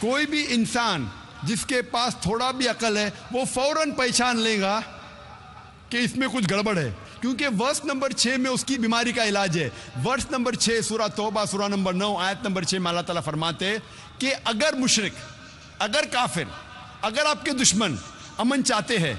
کوئی بھی انسان جس کے پاس تھوڑا بھی عقل ہے وہ فوراً پہچان لے گا کہ اس میں کچھ گڑبڑ ہے، کیونکہ ورس نمبر 6 میں اس کی بیماری کا علاج ہے۔ ورس نمبر 6 سورہ توبہ سورہ نمبر 9 آیت نمبر 6 میں اللہ تعالیٰ فرماتے کہ اگر مشرک، اگر کافر، اگر آپ کے دشمن امن چاہتے ہیں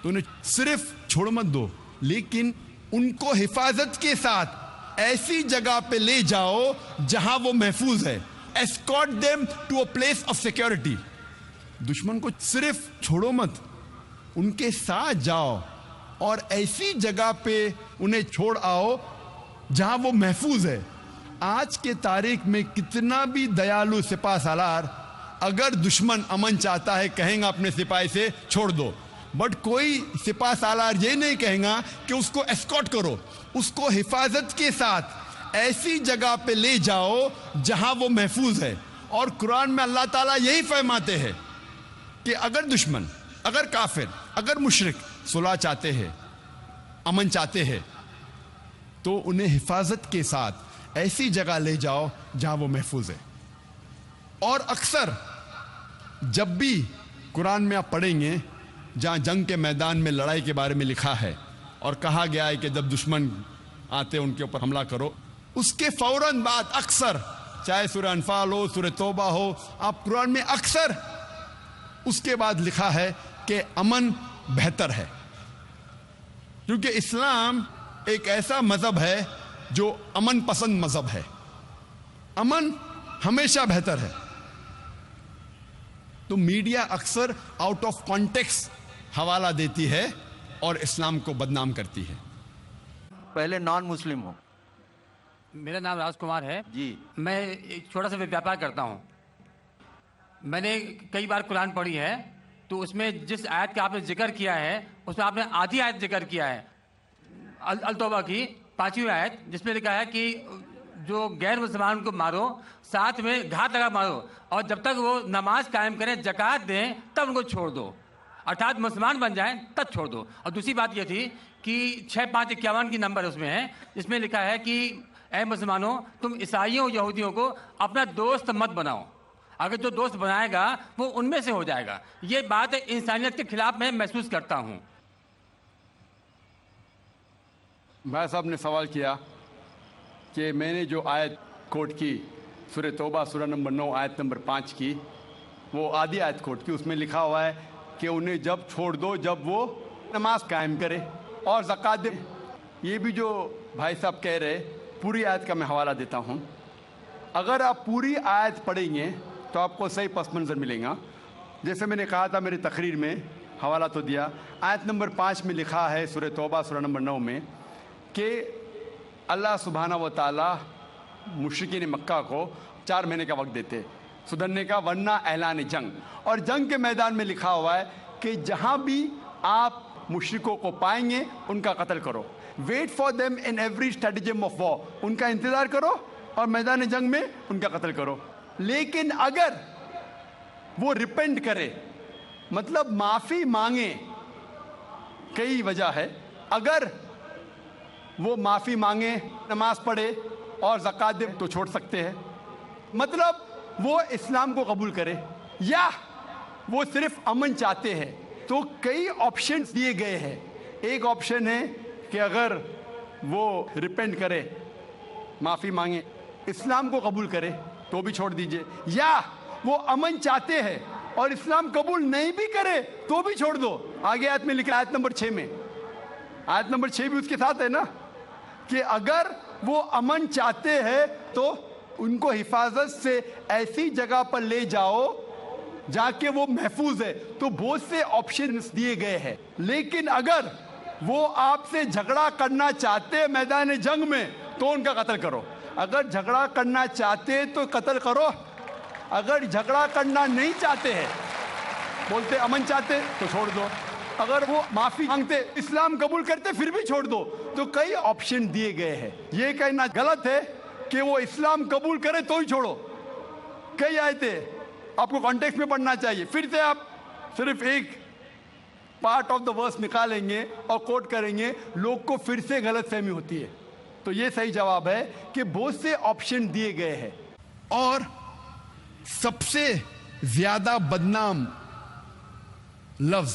تو انہیں صرف چھوڑ مت دو، لیکن ان کو حفاظت کے ساتھ ایسی جگہ پہ لے جاؤ جہاں وہ محفوظ ہے۔ escort them to a place of security۔ دشمن کو صرف چھوڑو مت، ان کے ساتھ جاؤ اور ایسی جگہ پہ انہیں چھوڑ آؤ جہاں وہ محفوظ ہے۔ آج کے تاریخ میں کتنا بھی دیالو سپاہ سالار، اگر دشمن امن چاہتا ہے کہیں گا اپنے سپاہی سے چھوڑ دو، بٹ کوئی سپاہ سالار یہ نہیں کہیں گا کہ اس کو اسکارٹ کرو، اس کو حفاظت کے ساتھ ایسی جگہ پہ لے جاؤ جہاں وہ محفوظ ہے۔ اور قرآن میں اللہ تعالیٰ یہی فرماتے ہیں کہ اگر دشمن، اگر کافر، اگر مشرک صلح چاہتے ہیں، امن چاہتے ہیں، تو انہیں حفاظت کے ساتھ ایسی جگہ لے جاؤ جہاں وہ محفوظ ہے۔ اور اکثر جب بھی قرآن میں آپ پڑھیں گے جہاں جنگ کے میدان میں لڑائی کے بارے میں لکھا ہے اور کہا گیا ہے کہ جب دشمن آتے ان کے اوپر حملہ کرو، اس کے فوراً بعد اکثر، چاہے سورہ انفال ہو، سورہ توبہ ہو، آپ قرآن میں اکثر اس کے بعد لکھا ہے کہ امن بہتر ہے، کیونکہ اسلام ایک ایسا مذہب ہے جو امن پسند مذہب ہے۔ امن ہمیشہ بہتر ہے۔ تو میڈیا اکثر آؤٹ آف کانٹیکس حوالہ دیتی ہے اور اسلام کو بدنام کرتی ہے۔ پہلے نان مسلم ہو۔ میرا نام راج کمار ہے جی۔ میں ایک چھوٹا سا ویاپار کرتا ہوں۔ میں نے کئی بار قرآن پڑھی ہے، تو اس میں جس آیت کا آپ نے ذکر کیا ہے اس میں آپ نے آدھی آیت ذکر کیا ہے، التوبہ کی 5ویں آیت، جس میں لکھا ہے کہ جو غیر مسلمان کو مارو، ساتھ میں گھات لگا مارو، اور جب تک وہ نماز قائم کریں، زکوٰۃ دیں، تب ان کو چھوڑ دو، ارتھات مسلمان بن جائیں تب چھوڑ دو۔ اور دوسری بات یہ تھی کہ 6551 کی نمبر اس میں ہے، جس میں لکھا ہے کہ اے مسلمانوں، تم عیسائیوں یہودیوں کو اپنا دوست مت بناؤ، اگر جو دوست بنائے گا وہ ان میں سے ہو جائے گا۔ یہ بات انسانیت کے خلاف میں محسوس کرتا ہوں۔ بھائی صاحب نے سوال کیا کہ میں نے جو آیت کوٹ کی سورہ توبہ سورہ نمبر 9 آیت نمبر 5 کی، وہ آدھی آیت کوٹ کی، اس میں لکھا ہوا ہے کہ انہیں جب چھوڑ دو جب وہ نماز قائم کرے اور زکوٰۃ دے۔ یہ بھی جو بھائی صاحب کہہ رہے، پوری آیت کا میں حوالہ دیتا ہوں۔ اگر آپ پوری آیت پڑھیں گے تو آپ کو صحیح پس منظر ملے گا۔ جیسے میں نے کہا تھا میری تقریر میں، حوالہ تو دیا، آیت نمبر 5 میں لکھا ہے سورہ توبہ سورہ نمبر 9 میں کہ اللہ سبحانہ و تعالیٰ مشرکین مکہ کو 4 مہینے کا وقت دیتے سدھرنے کا، ورنہ اعلان جنگ۔ اور جنگ کے میدان میں لکھا ہوا ہے کہ جہاں بھی آپ مشرکوں کو پائیں گے ان کا قتل کرو، wait for them in every stratagem of war, ان کا انتظار کرو اور میدان جنگ میں ان کا قتل کرو۔ لیکن اگر وہ ریپینٹ کرے، مطلب معافی مانگے، کئی وجہ ہے، اگر وہ معافی مانگے، نماز پڑھے اور زکوٰۃ دے تو چھوڑ سکتے ہیں، مطلب وہ اسلام کو قبول کرے، یا وہ صرف امن چاہتے ہیں، تو کئی آپشنز دیے گئے ہیں۔ ایک آپشن ہے کہ اگر وہ ریپینٹ کرے، معافی مانگے، اسلام کو قبول کرے تو بھی چھوڑ دیجئے، یا وہ امن چاہتے ہیں اور اسلام قبول نہیں بھی کرے تو بھی چھوڑ دو۔ آگے آیت میں لکھا ہے آیت نمبر 6 میں، آیت نمبر 6 بھی اس کے ساتھ ہے نا، کہ اگر وہ امن چاہتے ہیں تو ان کو حفاظت سے ایسی جگہ پر لے جاؤ جہاں کہ وہ محفوظ ہے۔ تو بہت سے آپشنز دیے گئے ہیں، لیکن اگر وہ آپ سے جھگڑا کرنا چاہتے ہیں میدان جنگ میں تو ان کا قتل کرو۔ اگر جھگڑا کرنا چاہتے تو قتل کرو، اگر جھگڑا کرنا نہیں چاہتے ہیں، بولتے امن چاہتے تو چھوڑ دو، اگر وہ معافی مانگتے، اسلام قبول کرتے پھر بھی چھوڑ دو۔ تو کئی آپشن دیے گئے ہیں۔ یہ کہنا غلط ہے کہ وہ اسلام قبول کرے تو ہی چھوڑو۔ کئی آیتیں آپ کو کانٹیکسٹ میں پڑھنا چاہیے، پھر سے آپ صرف ایک پارٹ آف دا ورس نکالیں گے اور کوٹ کریں گے، لوگ کو پھر سے غلط فہمی ہوتی ہے۔ تو یہ صحیح جواب ہے کہ بہت سے آپشن دیے گئے ہیں۔ اور سب سے زیادہ بدنام لفظ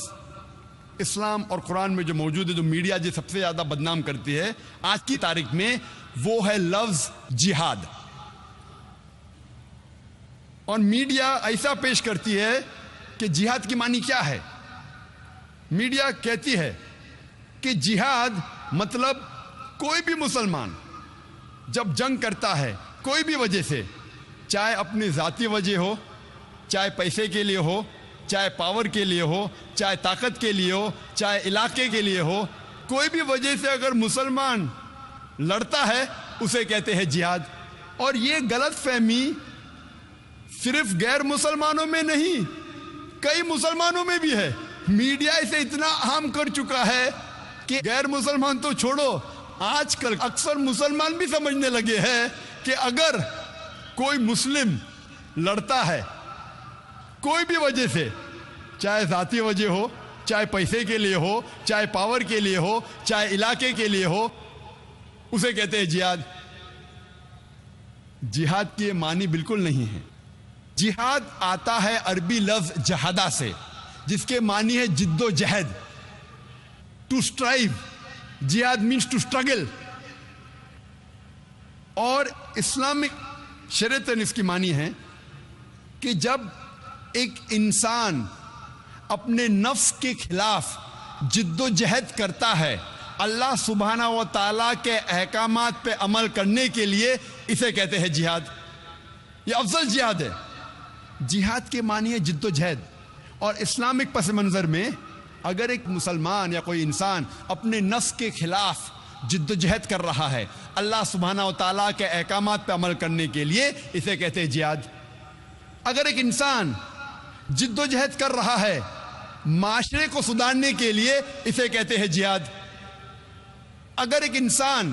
اسلام اور قرآن میں جو موجود ہے، جو میڈیا جو سب سے زیادہ بدنام کرتی ہے آج کی تاریخ میں، وہ ہے لفظ جہاد. اور میڈیا ایسا پیش کرتی ہے کہ جہاد کی معنی کیا ہے. میڈیا کہتی ہے کہ جہاد مطلب کوئی بھی مسلمان جب جنگ کرتا ہے کوئی بھی وجہ سے، چاہے اپنی ذاتی وجہ ہو، چاہے پیسے کے لیے ہو، چاہے پاور کے لیے ہو، چاہے طاقت کے لیے ہو، چاہے علاقے کے لیے ہو، کوئی بھی وجہ سے اگر مسلمان لڑتا ہے اسے کہتے ہیں جہاد. اور یہ غلط فہمی صرف غیر مسلمانوں میں نہیں، کئی مسلمانوں میں بھی ہے. میڈیا اسے اتنا عام کر چکا ہے کہ غیر مسلمان تو چھوڑو، آج کل اکثر مسلمان بھی سمجھنے لگے ہیں کہ اگر کوئی مسلم لڑتا ہے کوئی بھی وجہ سے، چاہے ذاتی وجہ ہو، چاہے پیسے کے لیے ہو، چاہے پاور کے لیے ہو، چاہے علاقے کے لیے ہو، اسے کہتے ہیں جہاد. جہاد کی یہ معنی بالکل نہیں ہے. جہاد آتا ہے عربی لفظ جہادہ سے، جس کے معنی ہے جد و جہد، ٹو اسٹرائیو. جہاد مینس ٹو اسٹرگل. اور اسلامک شریعت اس کی معنی ہے کہ جب ایک انسان اپنے نفس کے خلاف جد و جہد کرتا ہے اللہ سبحانہ و تعالیٰ کے احکامات پہ عمل کرنے کے لیے، اسے کہتے ہیں جہاد. یہ افضل جہاد ہے. جہاد کے معنی ہے جد و جہد. اور اسلامک پس منظر میں اگر ایک مسلمان یا کوئی انسان اپنے نفس کے خلاف جد و جہد کر رہا ہے اللہ سبحانہ و تعالیٰ کے احکامات پہ عمل کرنے کے لیے، اسے کہتے ہیں جہاد. اگر ایک انسان جد و جہد کر رہا ہے معاشرے کو سدھارنے کے لیے، اسے کہتے ہیں جہاد. اگر ایک انسان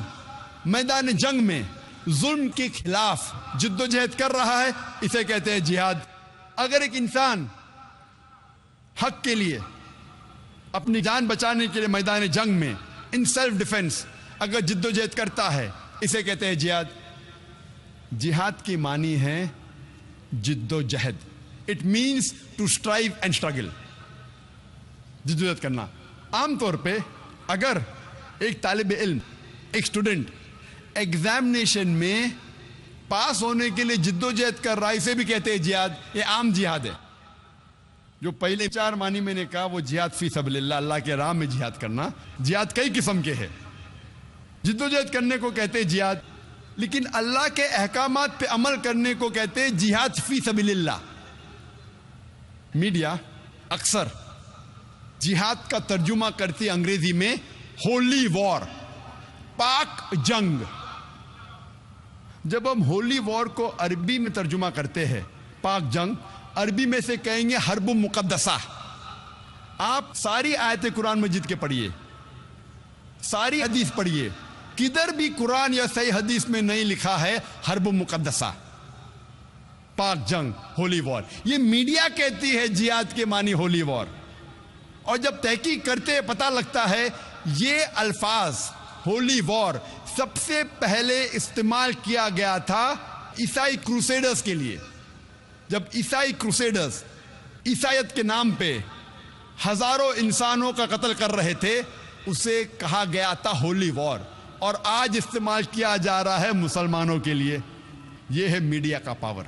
میدان جنگ میں ظلم کے خلاف جد و جہد کر رہا ہے، اسے کہتے ہیں جہاد. اگر ایک انسان حق کے لیے اپنی جان بچانے کے لیے میدان جنگ میں ان سیلف ڈیفنس اگر جد و جہد کرتا ہے، اسے کہتے ہیں جہاد. جہاد کی معنی ہے جد و جہد. It means to strive and struggle. جد و جہد کرنا. عام طور پہ اگر ایک طالب علم، ایک اسٹوڈنٹ ایگزامینیشن میں پاس ہونے کے لیے جد و جہد کر رہا ہے، اسے بھی کہتے ہیں جہاد. یہ عام جہاد ہے. جو پہلے 4 معنی میں نے کہا وہ جہاد فی سبیل اللہ، اللہ کے راہ میں جہاد کرنا. جہاد کئی قسم کے ہیں. جد و جہد کرنے کو کہتے ہیں جہاد، لیکن اللہ کے احکامات پہ عمل کرنے کو کہتے ہیں جہاد فی سبیل اللہ. میڈیا اکثر جہاد کا ترجمہ کرتی انگریزی میں ہولی وار، پاک جنگ. جب ہم ہولی وار کو عربی میں ترجمہ کرتے ہیں پاک جنگ، عربی میں سے کہیں گے حرب مقدسہ. آپ ساری آیت قرآن مجید کے پڑھیے، ساری حدیث پڑھیے، کدھر بھی قرآن یا صحیح حدیث میں نہیں لکھا ہے حرب مقدسہ، پاک جنگ، ہولی وار. یہ میڈیا کہتی ہے جہاد کے معنی ہولی وار. اور جب تحقیق کرتے پتہ لگتا ہے یہ الفاظ ہولی وار سب سے پہلے استعمال کیا گیا تھا عیسائی کروسیڈرز کے لیے. جب عیسائی کروسیڈرز عیسائیت کے نام پہ ہزاروں انسانوں کا قتل کر رہے تھے، اسے کہا گیا تھا ہولی وار. اور آج استعمال کیا جا رہا ہے مسلمانوں کے لیے. یہ ہے میڈیا کا پاور.